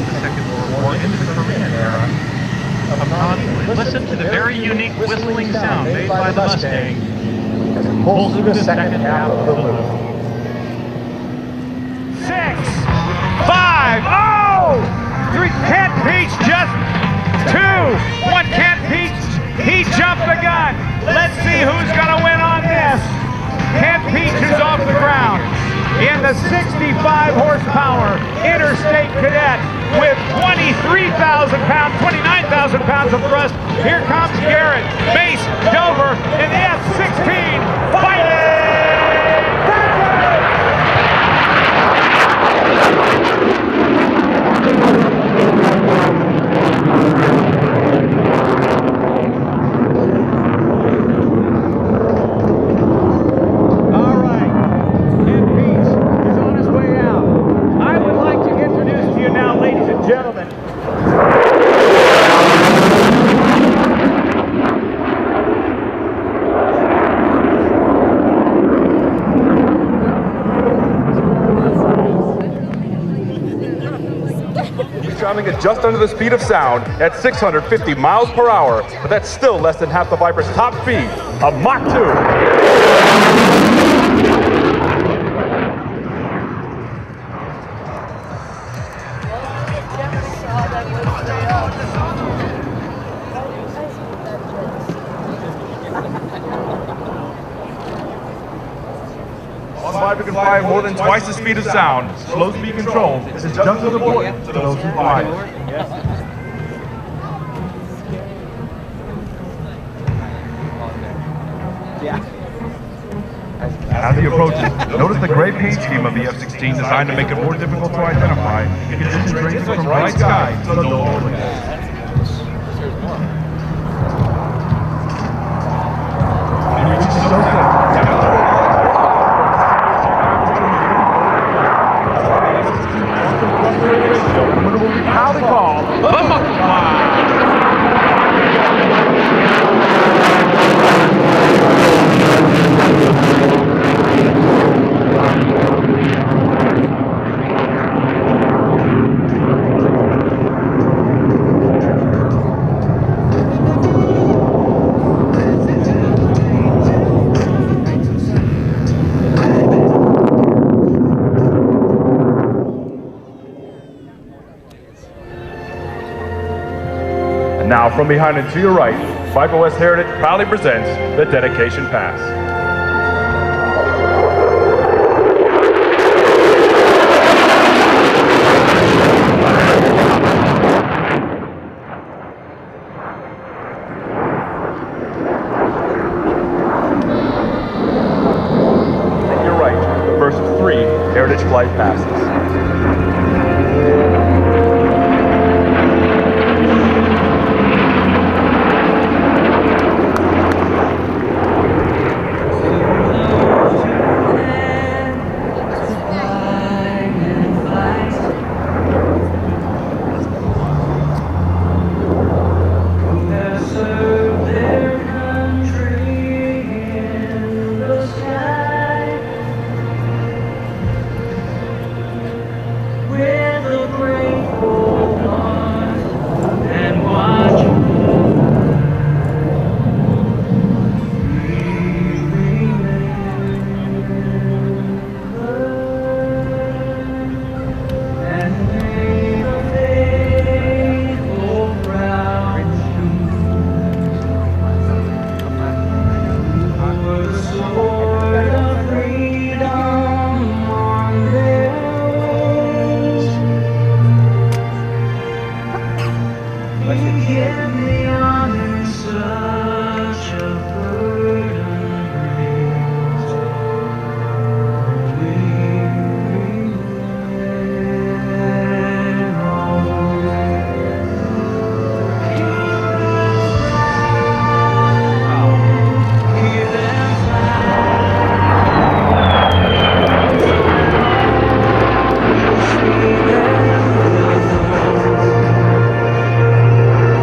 the Second World War into the Korean era of conflict. Listen to the very unique whistling sound made by the Mustang as it pulls through the second half of the loop. 6, 5, oh! 3, Kent Peach just 2, 1 Kent Peach, he jumped the gun. Let's see who's gonna win on this. Kent Peach is off the ground in the 65 horsepower Interstate Cadet with 23,000 pounds, 29,000 pounds of thrust. Here comes Garrett, Mace, Dover, and F-16 fighting! Traveling at just under the speed of sound at 650 miles per hour, but that's still less than half the Viper's top speed, a Mach 2. Viper can fly more than twice the speed of sound. Slow speed control is just as important to those who fly it. As he approaches, notice the gray paint scheme of the F-16 designed to make it more difficult to identify. Conditions ranging from bright sky to the low wind. He reaches so close. How they call the Muckle Now, from behind and to your right, Viper West Heritage proudly presents the Dedication Pass. At your right, the first of 3 Heritage Flight Passes.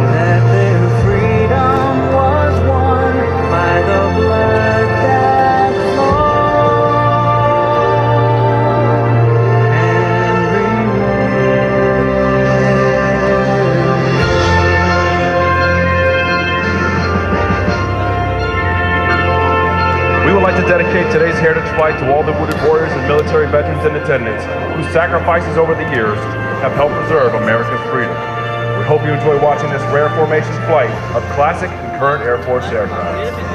That there dedicate today's Heritage Flight to all the wounded warriors and military veterans in attendance whose sacrifices over the years have helped preserve America's freedom. We hope you enjoy watching this rare formation flight of classic and current Air Force aircraft.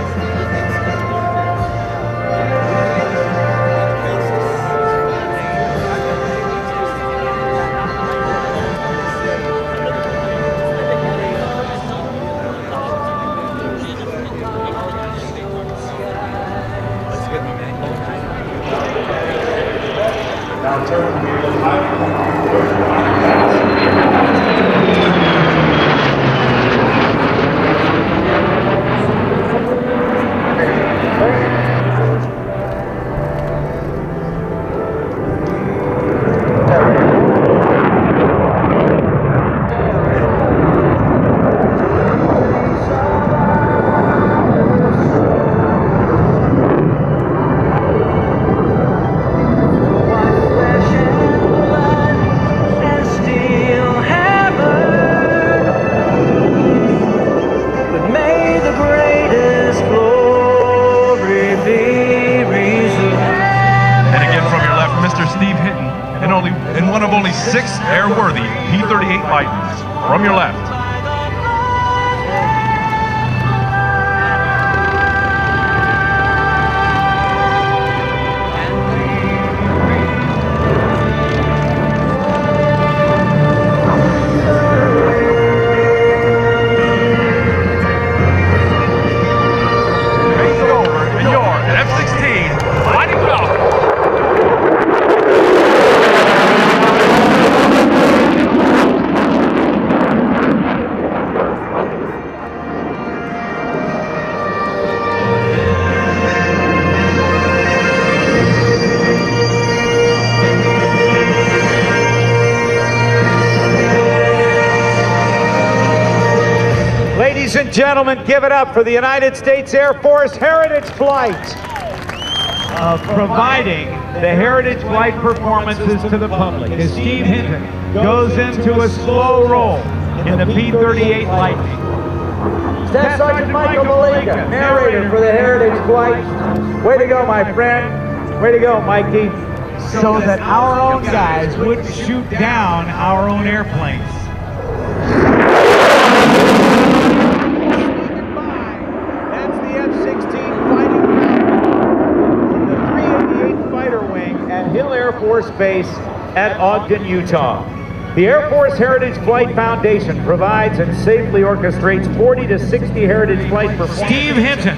And one of only 6 airworthy P-38 Lightnings. From your left. Face over, and you're an F-16 Fighting Falcon. Ladies and gentlemen, give it up for the United States Air Force Heritage Flight. Providing the Heritage Flight performances to the public as Steve Hinton goes into a slow roll in the P-38 Lightning. Staff Sergeant Michael Malika, narrator for the Heritage Flight. Way to go, my friend. Way to go, Mikey. So that our own guys wouldn't shoot down our own airplanes. That's the F-16 Fighting Falcon from the 388 Fighter Wing at Hill Air Force Base at Ogden, Utah. The Air Force Heritage Flight Foundation provides and safely orchestrates 40 to 60 Heritage Flight performances. Steve Hinton,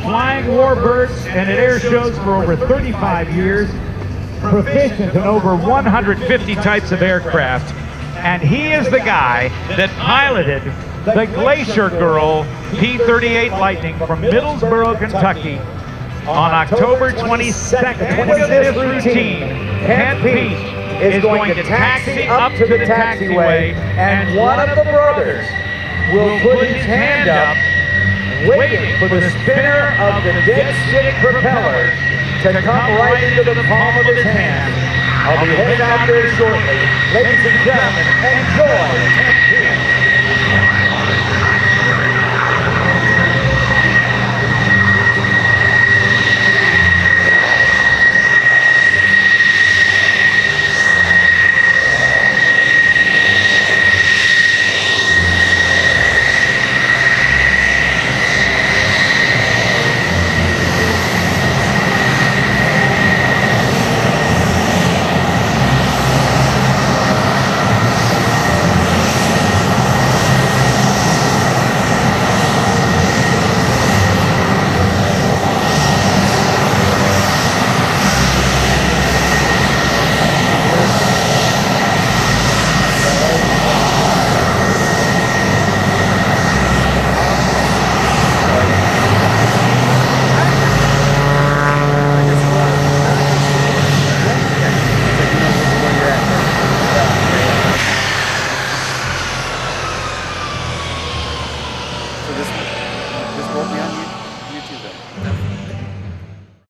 flying warbirds and at air shows for over 35 years, proficient in over 150 types of aircraft, and he is the guy that piloted the Glacier Girl P-38 Lightning from Middlesboro, Kentucky on October 22nd. Look at this routine. Kent Peach is going to taxi up to the taxiway, and one of the brothers will put his hand up, waiting for the spinner of the dead stick propeller to come right into the palm of his hand. I'll be headed out there shortly. Ladies and gentlemen, enjoy Kent Peach.